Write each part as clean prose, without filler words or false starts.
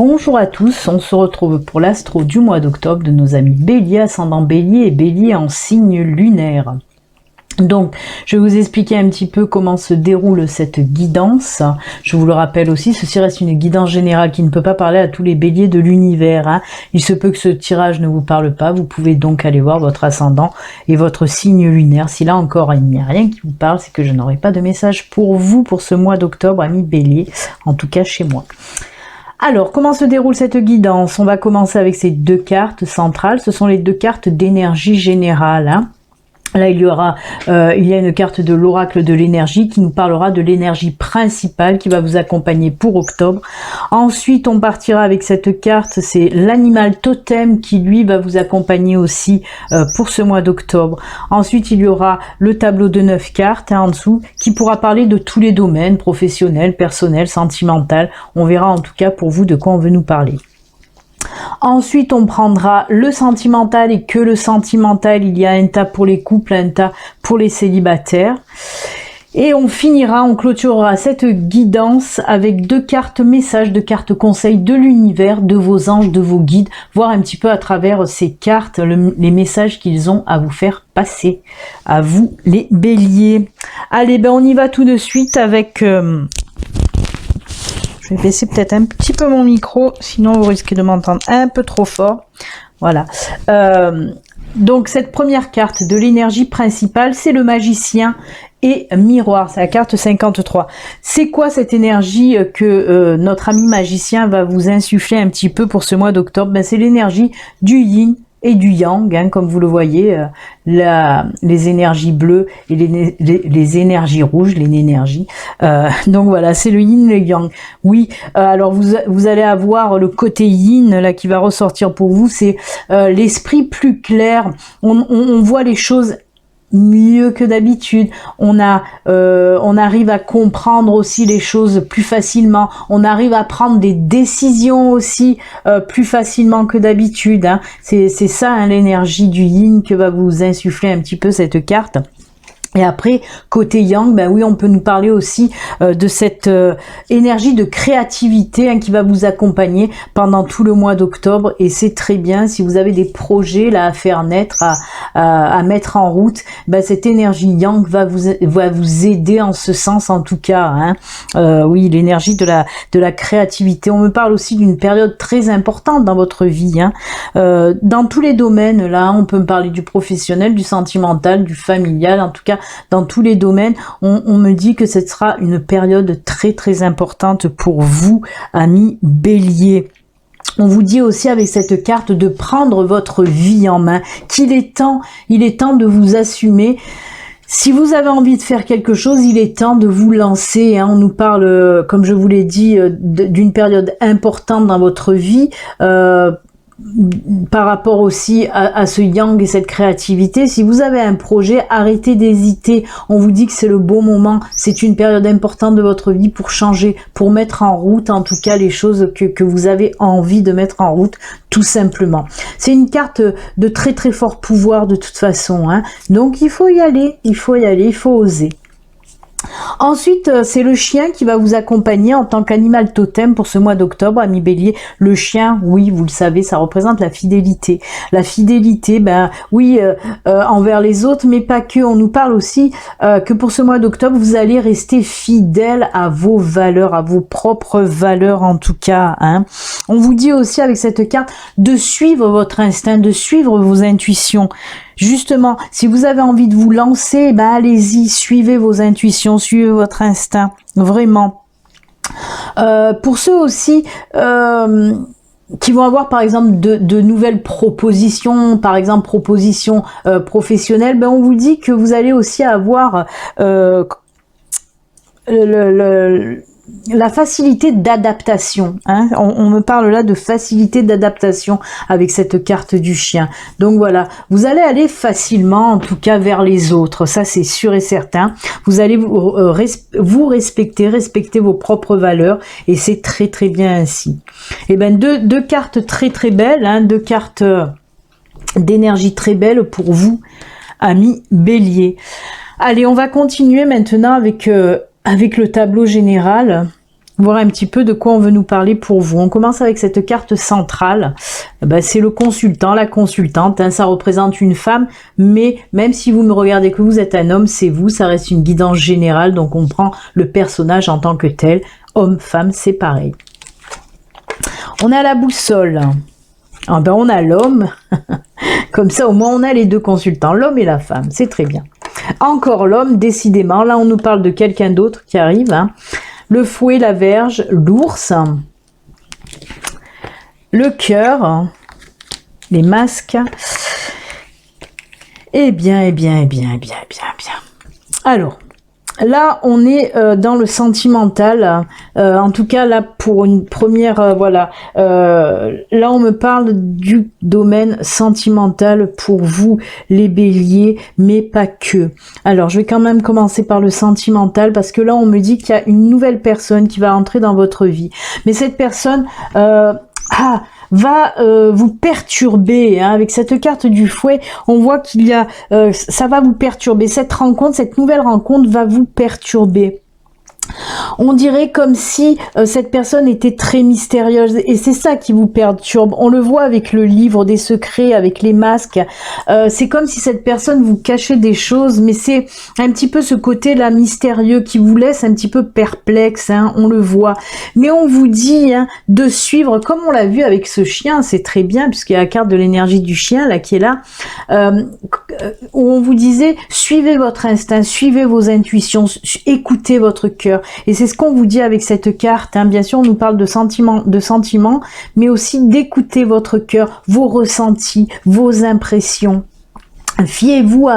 Bonjour à tous, on se retrouve pour l'astro du mois d'octobre de nos amis Bélier, ascendant Bélier et Bélier en signe lunaire. Donc, je vais vous expliquer un petit peu comment se déroule cette guidance. Je vous le rappelle aussi, ceci reste une guidance générale qui ne peut pas parler à tous les béliers de l'univers. Il se peut que ce tirage ne vous parle pas. Vous pouvez donc aller voir votre ascendant et votre signe lunaire. Si là encore il n'y a rien qui vous parle, c'est que je n'aurai pas de message pour vous pour ce mois d'octobre, amis bélier, en tout cas chez moi. Alors, comment se déroule cette guidance? On va commencer avec ces deux cartes centrales. Ce sont les deux cartes d'énergie générale. Là, il y a une carte de l'oracle de l'énergie qui nous parlera de l'énergie principale qui va vous accompagner pour octobre. Ensuite, on partira avec cette carte, c'est l'animal totem qui, lui, va vous accompagner aussi pour ce mois d'octobre. Ensuite, il y aura le tableau de 9 cartes en dessous qui pourra parler de tous les domaines, professionnels, personnels, sentimental. On verra en tout cas pour vous de quoi on veut nous parler. Ensuite, on prendra le sentimental et que le sentimental, il y a un tas pour les couples, un tas pour les célibataires. Et on clôturera cette guidance avec deux cartes messages, deux cartes conseils de l'univers, de vos anges, de vos guides, voir un petit peu à travers ces cartes les messages qu'ils ont à vous faire passer, à vous les béliers. Allez, on y va tout de suite avec... Je vais baisser peut-être un petit peu mon micro, sinon vous risquez de m'entendre un peu trop fort. Voilà. Donc cette première carte de l'énergie principale, c'est le magicien et miroir. C'est la carte 53. C'est quoi cette énergie que notre ami magicien va vous insuffler un petit peu pour ce mois d'octobre? C'est l'énergie du yin et du yang, comme vous le voyez, les énergies bleues et les énergies rouges, les énergies. Donc voilà, c'est le yin et le yang. Oui, alors vous allez avoir le côté yin là qui va ressortir pour vous, c'est l'esprit plus clair. On voit les choses mieux que d'habitude, on arrive à comprendre aussi les choses plus facilement, on arrive à prendre des décisions aussi plus facilement que d'habitude. C'est ça l'énergie du yin que va vous insuffler un petit peu cette carte. Et après, côté yang, oui, on peut nous parler aussi de cette énergie de créativité qui va vous accompagner pendant tout le mois d'octobre. Et c'est très bien si vous avez des projets là à faire naître, à mettre en route. Cette énergie yang va vous aider en ce sens, en tout cas. Oui, l'énergie de la créativité. On me parle aussi d'une période très importante dans votre vie. Dans tous les domaines, là, on peut me parler du professionnel, du sentimental, du familial, en tout cas. Dans tous les domaines, on me dit que ce sera une période très très importante pour vous, amis bélier. On vous dit aussi avec cette carte de prendre votre vie en main, il est temps de vous assumer. Si vous avez envie de faire quelque chose, il est temps de vous lancer. On nous parle, comme je vous l'ai dit, d'une période importante dans votre vie, par rapport aussi à ce yang et cette créativité. Si vous avez un projet, arrêtez d'hésiter. On vous dit que c'est le bon moment. C'est une période importante de votre vie pour changer, pour mettre en route en tout cas les choses que vous avez envie de mettre en route, tout simplement. C'est une carte de très très fort pouvoir de toute façon. Donc il faut y aller, il faut oser. Ensuite, c'est le chien qui va vous accompagner en tant qu'animal totem pour ce mois d'octobre, ami bélier. Le chien, oui, vous le savez, ça représente la fidélité. La fidélité, oui, envers les autres, mais pas que. On nous parle aussi que pour ce mois d'octobre, vous allez rester fidèle à vos valeurs, à vos propres valeurs en tout cas. On vous dit aussi avec cette carte de suivre votre instinct, de suivre vos intuitions. Justement, si vous avez envie de vous lancer, allez-y, suivez vos intuitions, suivez votre instinct, vraiment. Pour ceux aussi qui vont avoir par exemple de nouvelles propositions, par exemple propositions professionnelles, on vous dit que vous allez aussi avoir la facilité d'adaptation. On me parle là de facilité d'adaptation avec cette carte du chien. Donc voilà, vous allez aller facilement en tout cas vers les autres, ça c'est sûr et certain. Vous allez vous respecter vos propres valeurs et c'est très très bien ainsi. Et deux cartes très très belles, deux cartes d'énergie très belles pour vous, amis bélier. Allez, on va continuer maintenant avec le tableau général. voir un petit peu de quoi on veut nous parler pour vous. On commence avec cette carte centrale. C'est le consultant, la consultante. Hein, ça représente une femme, mais même si vous me regardez que vous êtes un homme, c'est vous. Ça reste une guidance générale, donc on prend le personnage en tant que tel. Homme, femme, c'est pareil. On a la boussole. On a l'homme. Comme ça, au moins, on a les deux consultants, l'homme et la femme. C'est très bien. Encore l'homme, décidément. Là, on nous parle de quelqu'un d'autre qui arrive. Hein. Le fouet, la verge, l'ours, le cœur, les masques. Eh bien. Alors, là, on est dans le sentimental. En tout cas, là, pour une première, voilà. Là, on me parle du domaine sentimental pour vous, les béliers, mais pas que. Alors, je vais quand même commencer par le sentimental, parce que là, on me dit qu'il y a une nouvelle personne qui va entrer dans votre vie. Mais cette personne... va vous perturber, hein. Avec cette carte du fouet, on voit qu'il y a ça va vous perturber, cette rencontre, cette nouvelle rencontre va vous perturber. On dirait comme si cette personne était très mystérieuse, et c'est ça qui vous perturbe. On le voit avec le livre des secrets, avec les masques. C'est comme si cette personne vous cachait des choses, mais c'est un petit peu ce côté-là mystérieux qui vous laisse un petit peu perplexe, hein, on le voit. Mais on vous dit, hein, de suivre, comme on l'a vu avec ce chien, c'est très bien, puisqu'il y a la carte de l'énergie du chien là qui est là, où on vous disait, suivez votre instinct, suivez vos intuitions, écoutez votre cœur. Et c'est ce qu'on vous dit avec cette carte, hein. Bien sûr, on nous parle de sentiments, mais aussi d'écouter votre cœur, vos ressentis, vos impressions. Fiez-vous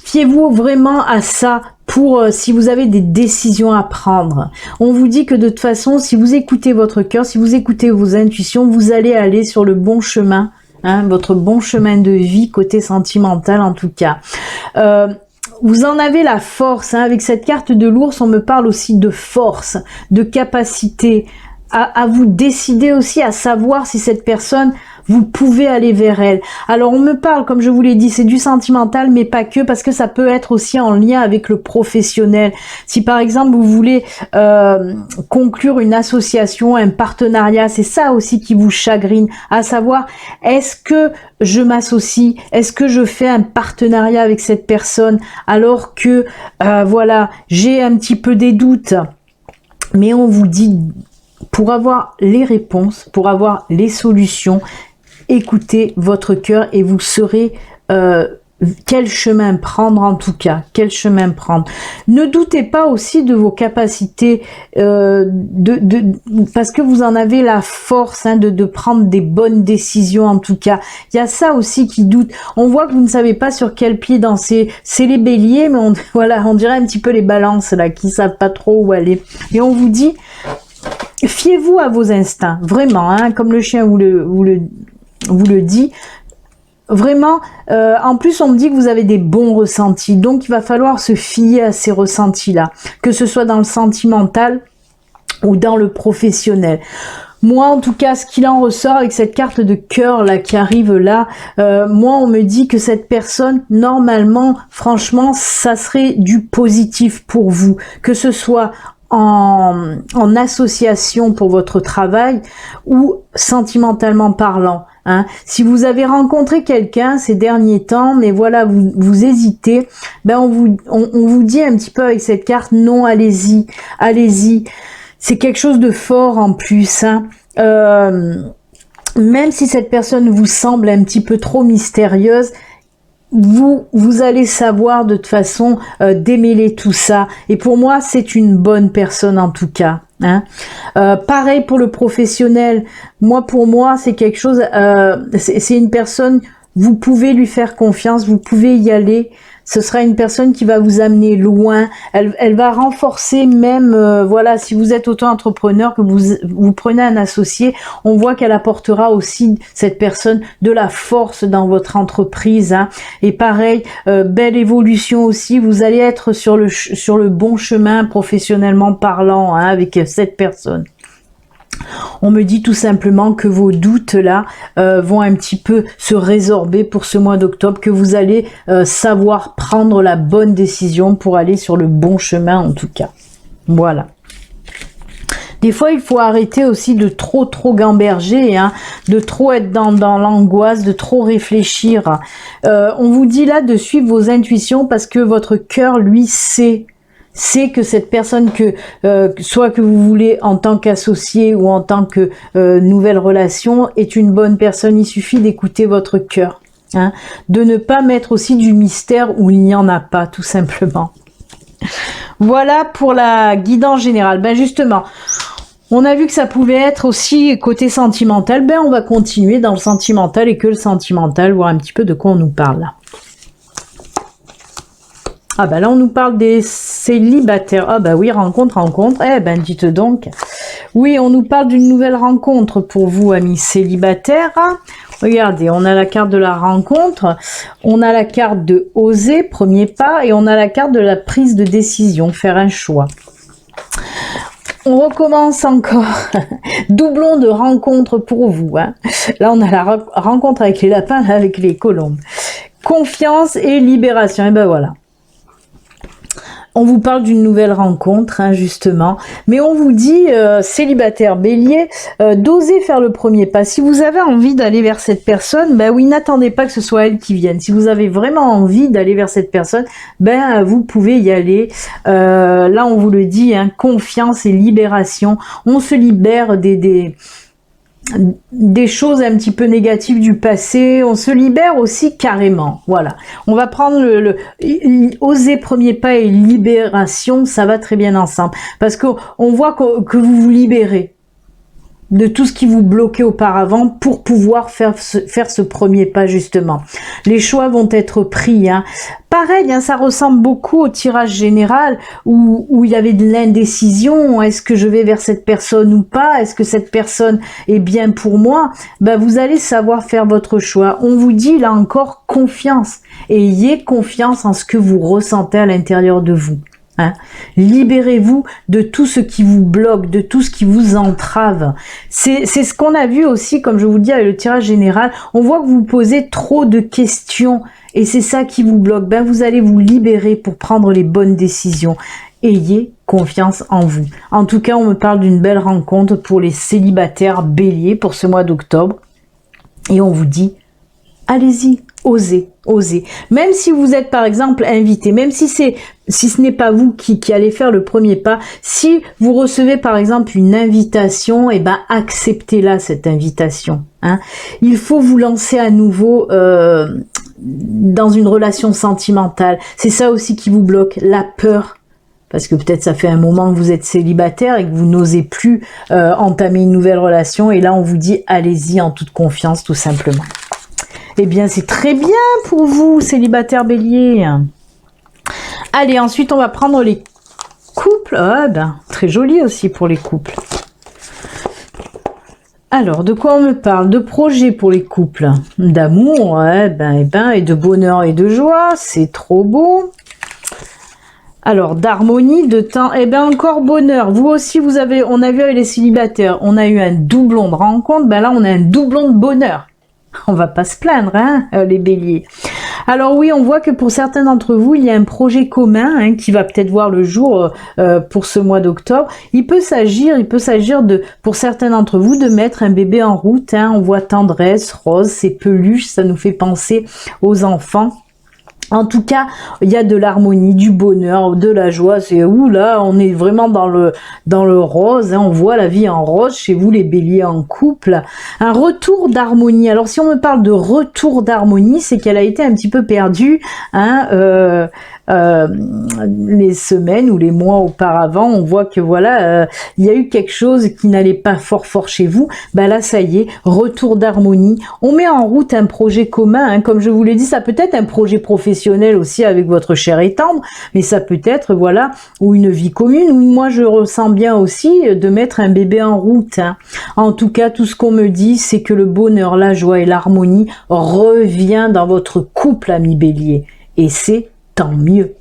fiez-vous vraiment à ça pour si vous avez des décisions à prendre. On vous dit que de toute façon, si vous écoutez votre cœur, si vous écoutez vos intuitions, vous allez aller sur le bon chemin, hein, votre bon chemin de vie, côté sentimental en tout cas. Vous en avez la force, hein. Avec cette carte de l'ours, on me parle aussi de force, de capacité, à vous décider aussi, à savoir si cette personne, vous pouvez aller vers elle. Alors on me parle, comme je vous l'ai dit, c'est du sentimental, mais pas que, parce que ça peut être aussi en lien avec le professionnel. Si par exemple vous voulez conclure une association, un partenariat, c'est ça aussi qui vous chagrine, à savoir, est-ce que je m'associe, est-ce que je fais un partenariat avec cette personne, alors que voilà, j'ai un petit peu des doutes. Mais on vous dit, pour avoir les réponses, pour avoir les solutions, écoutez votre cœur et vous saurez quel chemin prendre, en tout cas, quel chemin prendre. Ne doutez pas aussi de vos capacités, parce que vous en avez la force, hein, de prendre des bonnes décisions, en tout cas. Il y a ça aussi qui doute. On voit que vous ne savez pas sur quel pied danser. C'est les béliers, mais voilà, on dirait un petit peu les balances, là, qui savent pas trop où aller. Et on vous dit, fiez-vous à vos instincts, vraiment, hein, comme le chien vous le dit. Vraiment, en plus on me dit que vous avez des bons ressentis, donc il va falloir se fier à ces ressentis-là, que ce soit dans le sentimental ou dans le professionnel. Moi, en tout cas, ce qu'il en ressort avec cette carte de cœur là qui arrive là, moi, on me dit que cette personne, normalement, franchement, ça serait du positif pour vous, que ce soit en association pour votre travail ou sentimentalement parlant. Hein. Si vous avez rencontré quelqu'un ces derniers temps, mais voilà, vous hésitez, ben on vous dit un petit peu avec cette carte, non, allez-y, allez-y. C'est quelque chose de fort en plus. Hein. Même si cette personne vous semble un petit peu trop mystérieuse, vous allez savoir de toute façon démêler tout ça. Et pour moi, c'est une bonne personne en tout cas. Hein. Pareil pour le professionnel. Pour moi, c'est quelque chose. C'est une personne. Vous pouvez lui faire confiance. Vous pouvez y aller. Ce sera une personne qui va vous amener loin. Elle va renforcer même, voilà, si vous êtes auto-entrepreneur, que vous prenez un associé, on voit qu'elle apportera aussi, cette personne, de la force dans votre entreprise. Hein. Et pareil, belle évolution aussi, vous allez être sur le bon chemin professionnellement parlant, hein, avec cette personne. On me dit tout simplement que vos doutes là vont un petit peu se résorber pour ce mois d'octobre, que vous allez savoir prendre la bonne décision pour aller sur le bon chemin en tout cas. Voilà. Des fois, il faut arrêter aussi de trop gamberger, hein, de trop être dans l'angoisse, de trop réfléchir. On vous dit là de suivre vos intuitions parce que votre cœur, lui, sait que cette personne soit que vous voulez en tant qu'associé ou en tant que nouvelle relation est une bonne personne. Il suffit d'écouter votre cœur, hein, de ne pas mettre aussi du mystère où il n'y en a pas, tout simplement. Voilà pour la guidance générale. Ben justement, on a vu que ça pouvait être aussi côté sentimental. Ben on va continuer dans le sentimental et que le sentimental, voir un petit peu de quoi on nous parle là. Ah ben là on nous parle des célibataires. Ah ben oui, rencontre. Eh ben dites donc. Oui, on nous parle d'une nouvelle rencontre pour vous, amis célibataires. Regardez, on a la carte de la rencontre, on a la carte de oser, premier pas, et on a la carte de la prise de décision, faire un choix. On recommence encore. Doublon de rencontre pour vous, hein. Là, on a la rencontre avec les lapins, avec les colombes. Confiance et libération. Et ben voilà. On vous parle d'une nouvelle rencontre, hein, justement. Mais on vous dit, célibataire bélier, d'oser faire le premier pas. Si vous avez envie d'aller vers cette personne, ben oui, n'attendez pas que ce soit elle qui vienne. Si vous avez vraiment envie d'aller vers cette personne, ben vous pouvez y aller. Là, on vous le dit, hein, confiance et libération. On se libère des choses un petit peu négatives du passé, on se libère aussi carrément, voilà. On va prendre oser premier pas et libération, ça va très bien ensemble, parce qu'on voit que vous vous libérez de tout ce qui vous bloquait auparavant pour pouvoir faire ce premier pas, justement. Les choix vont être pris, hein. Pareil, hein, ça ressemble beaucoup au tirage général où il y avait de l'indécision. Est-ce que je vais vers cette personne ou pas? Est-ce que cette personne est bien pour moi? Ben, vous allez savoir faire votre choix. On vous dit là encore confiance. Ayez confiance en ce que vous ressentez à l'intérieur de vous. Hein. Libérez-vous de tout ce qui vous bloque, de tout ce qui vous entrave. C'est ce qu'on a vu aussi, comme je vous dis, avec le tirage général. On voit que vous posez trop de questions et c'est ça qui vous bloque. Ben, vous allez vous libérer pour prendre les bonnes décisions. Ayez confiance en vous. En tout cas, on me parle d'une belle rencontre pour les célibataires béliers pour ce mois d'octobre. Et on vous dit, allez-y, osez. Même si vous êtes par exemple invité, même si ce n'est pas vous qui allez faire le premier pas, si vous recevez par exemple une invitation, et ben acceptez-la cette invitation. Hein. Il faut vous lancer à nouveau dans une relation sentimentale. C'est ça aussi qui vous bloque, la peur. Parce que peut-être ça fait un moment que vous êtes célibataire et que vous n'osez plus entamer une nouvelle relation. Et là on vous dit allez-y en toute confiance tout simplement. Eh bien, c'est très bien pour vous, célibataire bélier. Allez, ensuite, on va prendre les couples. Ah, ben, très joli aussi pour les couples. Alors, de quoi on me parle? De projets pour les couples. D'amour, ouais, et de bonheur et de joie. C'est trop beau. Alors, d'harmonie, de temps, et ben encore bonheur. Vous aussi, on a vu avec les célibataires, on a eu un doublon de rencontre. Ben là, on a un doublon de bonheur. On va pas se plaindre, hein, les béliers. Alors oui, on voit que pour certains d'entre vous, il y a un projet commun hein, qui va peut-être voir le jour pour ce mois d'octobre. Il peut s'agir pour certains d'entre vous, de mettre un bébé en route. Hein. On voit tendresse, rose, c'est peluche, ça nous fait penser aux enfants. En tout cas, il y a de l'harmonie, du bonheur, de la joie. C'est où là, on est vraiment dans le rose. Hein, on voit la vie en rose chez vous, les béliers en couple. Un retour d'harmonie. Alors, si on me parle de retour d'harmonie, c'est qu'elle a été un petit peu perdue. Hein, les semaines ou les mois auparavant, on voit que voilà, il y a eu quelque chose qui n'allait pas fort chez vous. Ben là, ça y est, retour d'harmonie. On met en route un projet commun. Hein, comme je vous l'ai dit, ça peut être un projet professionnel aussi avec votre cher et tendre, mais ça peut être voilà, ou une vie commune. Ou moi, je ressens bien aussi de mettre un bébé en route. Hein. En tout cas, tout ce qu'on me dit, c'est que le bonheur, la joie et l'harmonie revient dans votre couple, ami bélier. Et c'est tant mieux.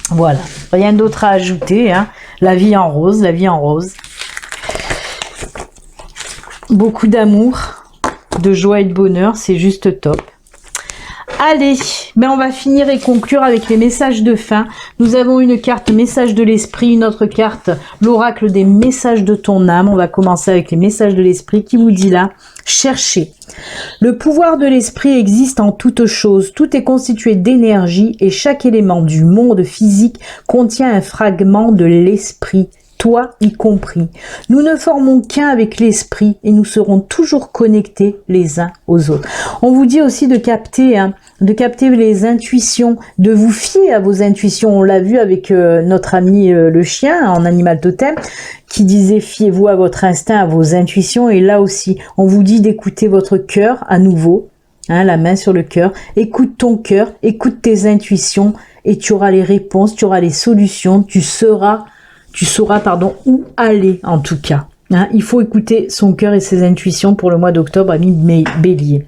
Voilà, rien d'autre à ajouter. Hein. La vie en rose, la vie en rose. Beaucoup d'amour, de joie et de bonheur, c'est juste top. Allez, ben on va finir et conclure avec les messages de fin. Nous avons une carte message de l'esprit, une autre carte l'oracle des messages de ton âme. On va commencer avec les messages de l'esprit qui vous dit là, cherchez. Le pouvoir de l'esprit existe en toute chose. Tout est constitué d'énergie et chaque élément du monde physique contient un fragment de l'esprit. Toi y compris. Nous ne formons qu'un avec l'esprit et nous serons toujours connectés les uns aux autres. On vous dit aussi de capter les intuitions, de vous fier à vos intuitions. On l'a vu avec notre ami le chien en animal totem qui disait fiez-vous à votre instinct, à vos intuitions. Et là aussi, on vous dit d'écouter votre cœur à nouveau, la main sur le cœur. Écoute ton cœur, écoute tes intuitions et tu auras les réponses, tu auras les solutions, tu sauras où aller en tout cas. Il faut écouter son cœur et ses intuitions pour le mois d'octobre, amis Bélier.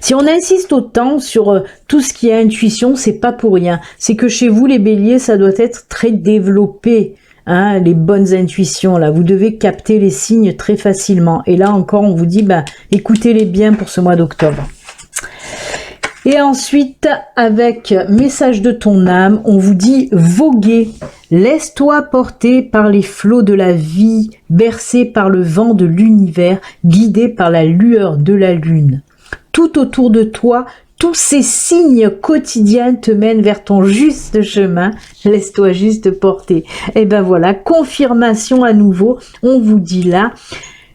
Si on insiste autant sur tout ce qui est intuition, c'est pas pour rien. C'est que chez vous, les Béliers, ça doit être très développé. Les bonnes intuitions, là, vous devez capter les signes très facilement. Et là encore, on vous dit, écoutez-les bien pour ce mois d'octobre. Et ensuite, avec message de ton âme, on vous dit voguer. Laisse-toi porter par les flots de la vie, bercé par le vent de l'univers, guidé par la lueur de la lune. Tout autour de toi, tous ces signes quotidiens te mènent vers ton juste chemin. Laisse-toi juste porter. Et ben voilà, confirmation à nouveau. On vous dit là,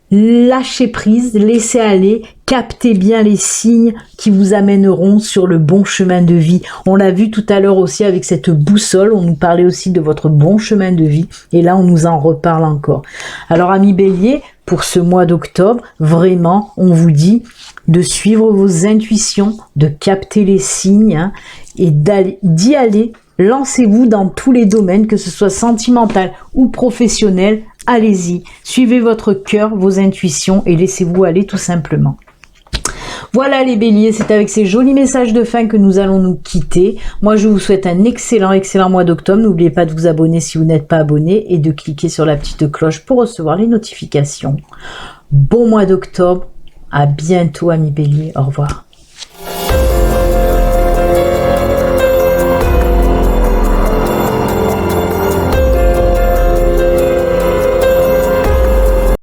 lâchez prise, laissez aller, captez bien les signes qui vous amèneront sur le bon chemin de vie. On l'a vu tout à l'heure aussi avec cette boussole, on nous parlait aussi de votre bon chemin de vie et là on nous en reparle encore. Alors amis Bélier, pour ce mois d'octobre, vraiment on vous dit de suivre vos intuitions, de capter les signes et d'y aller. Lancez-vous dans tous les domaines, que ce soit sentimental ou professionnel. Allez-y, suivez votre cœur, vos intuitions et laissez-vous aller tout simplement. Voilà les Béliers, c'est avec ces jolis messages de fin que nous allons nous quitter. Moi, je vous souhaite un excellent mois d'octobre. N'oubliez pas de vous abonner si vous n'êtes pas abonné et de cliquer sur la petite cloche pour recevoir les notifications. Bon mois d'octobre, à bientôt amis Béliers, au revoir.